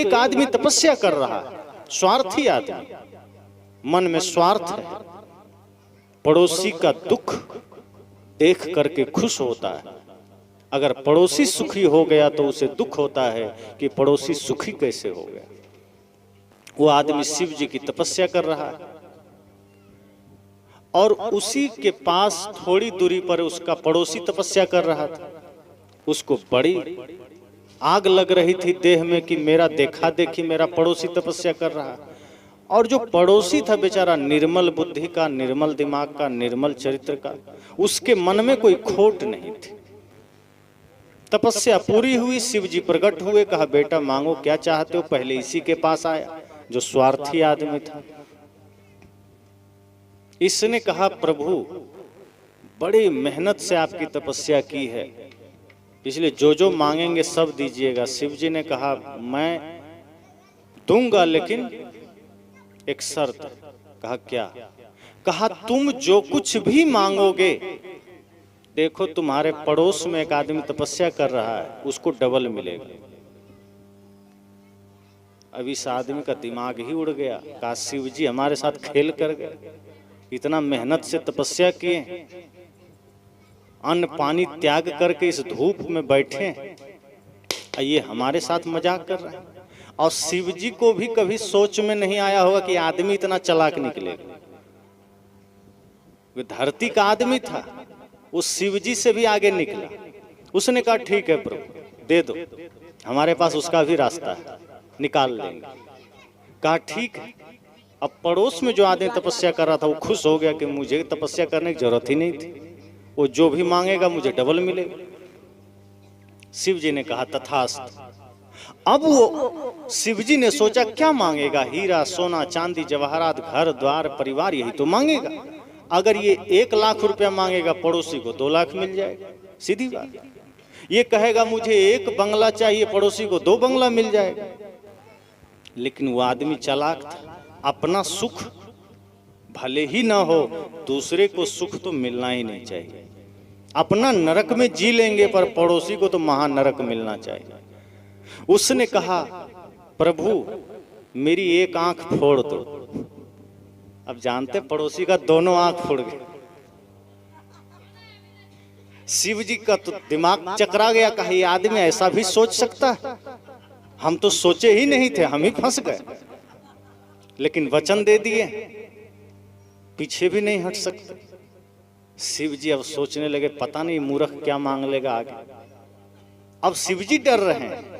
एक आदमी तपस्या कर रहा है, स्वार्थी आदमी, मन में स्वार्थ है, पड़ोसी का दुख देख करके खुश होता है। अगर पड़ोसी सुखी हो गया तो उसे दुख होता है कि पड़ोसी सुखी कैसे हो गया। वो आदमी शिव जी की तपस्या कर रहा है और उसी के पास थोड़ी दूरी पर उसका पड़ोसी तपस्या कर रहा था। उसको बड़ी आग लग रही थी देह में कि मेरा देखा देखी मेरा पड़ोसी तपस्या कर रहा है। और जो पड़ोसी था बेचारा निर्मल बुद्धि का, निर्मल दिमाग का, निर्मल चरित्र का, उसके मन में कोई खोट नहीं थी। तपस्या पूरी हुई, शिव जी प्रकट हुए, कहा बेटा मांगो क्या चाहते हो। पहले इसी के पास आया जो स्वार्थी आदमी था। इसने कहा प्रभु बड़ी मेहनत से आपकी तपस्या की है, इसलिए जो मांगेंगे सब दीजिएगा। शिव जी ने कहा मैं दूंगा लेकिन एक शर्त। कहा क्या? कहा तुम जो कुछ भी मांगोगे, देखो तुम्हारे पड़ोस में एक आदमी तपस्या कर रहा है, उसको डबल मिलेगा। अब इस आदमी का दिमाग ही उड़ गया। कहा शिव जी हमारे साथ खेल कर गए, इतना मेहनत से तपस्या किए, अन्न पानी त्याग करके इस धूप में बैठे, ये हमारे साथ मजाक कर रहे हैं। और शिव जी को भी कभी सोच में नहीं आया होगा कि आदमी इतना चालाक निकलेगा। वो धरती का आदमी था, उस शिव जी से भी आगे निकला। उसने कहा ठीक है प्रभु दे दो, हमारे पास उसका भी रास्ता है, निकाल लेंगे। कहा ठीक है। अब पड़ोस में जो आदमी तपस्या कर रहा था वो खुश हो गया कि मुझे तपस्या करने की जरूरत ही नहीं थी, वो जो भी मांगेगा मुझे डबल मिलेगा। शिव जी ने कहा तथास्तु। अब वो शिव जी ने सोचा क्या मांगेगा, हीरा सोना चांदी जवाहरात घर द्वार परिवार, यही तो मांगेगा। अगर ये 1 लाख रुपया मांगेगा पड़ोसी को 2 लाख मिल जाएगा, सीधी बात। ये कहेगा मुझे 1 बंगला चाहिए, पड़ोसी को 2 बंगला मिल जाएगा। लेकिन वो आदमी चालाक था, अपना सुख भले ही ना हो, दूसरे को सुख तो मिलना ही नहीं चाहिए। अपना नरक में जी लेंगे पर पड़ोसी को तो महानरक मिलना चाहिए। उसने कहा प्रभु मेरी 1 आंख फोड़ दो। अब जानते पड़ोसी का दोनों आंख फोड़ गए। शिव जी का तो दिमाग चकरा गया। कहा ये आदमी ऐसा भी सोच सकता है, हम तो सोचे ही नहीं थे, हम ही फंस गए। लेकिन वचन दे दिए, पीछे भी नहीं हट सकते। शिव जी अब सोचने लगे पता नहीं मूर्ख क्या मांग लेगा आगे। अब शिव जी डर रहे हैं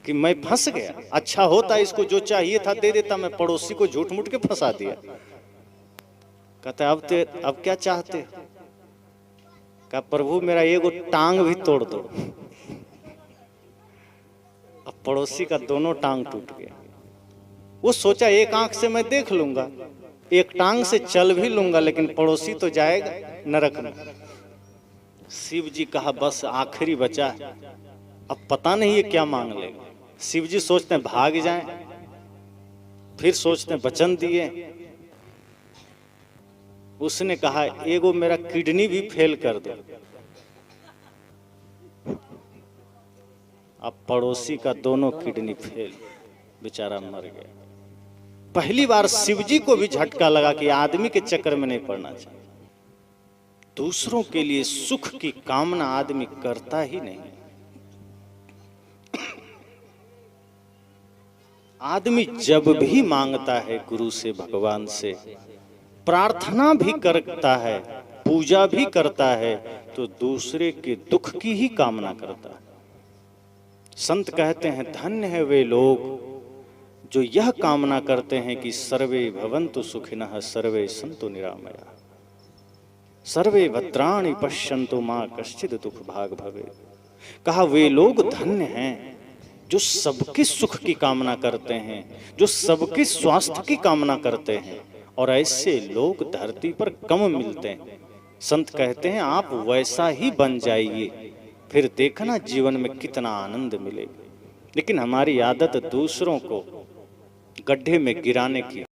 कि मैं फंस गया, अच्छा होता इसको जो चाहिए था दे देता, मैं पड़ोसी को झूठ मूठ के फंसा दिया। कहता अब क्या चाहते? कहा प्रभु मेरा एगो टांग भी तोड़ दो। अब पड़ोसी का दोनों टांग टूट गया। वो सोचा 1 आंख से मैं देख लूंगा, 1 टांग से चल भी लूंगा, लेकिन पड़ोसी तो जाएगा नरक में। शिव जी कहा बस आखिरी बचा, अब पता नहीं ये क्या मांग लेगा। शिव जी सोचते हैं भाग जाएं, फिर सोचते हैं वचन दिए। उसने कहा एगो मेरा किडनी भी फेल कर दो। अब पड़ोसी का दोनों किडनी फेल, बेचारा मर गया। पहली बार शिव जी को भी झटका लगा कि आदमी के चक्कर में नहीं पड़ना चाहिए। दूसरों के लिए सुख की कामना आदमी करता ही नहीं। आदमी जब भी मांगता है गुरु से, भगवान से, प्रार्थना भी करता है, पूजा भी करता है, तो दूसरे के दुख की ही कामना करता है। संत कहते हैं धन्य है वे लोग जो यह कामना करते हैं कि सर्वे भवन्तु सुखिनः सर्वे सन्तु निरामया सर्वे भद्राणि पश्यन्तु मा कश्चित् दुख भाग भवेत्। कहा वे लोग धन्य हैं जो सबके सुख की कामना करते हैं, जो सबके स्वास्थ्य की कामना करते हैं, और ऐसे लोग धरती पर कम मिलते हैं। संत कहते हैं आप वैसा ही बन जाइए, फिर देखना जीवन में कितना आनंद मिलेगा। लेकिन हमारी आदत दूसरों को गड्ढे में गिराने की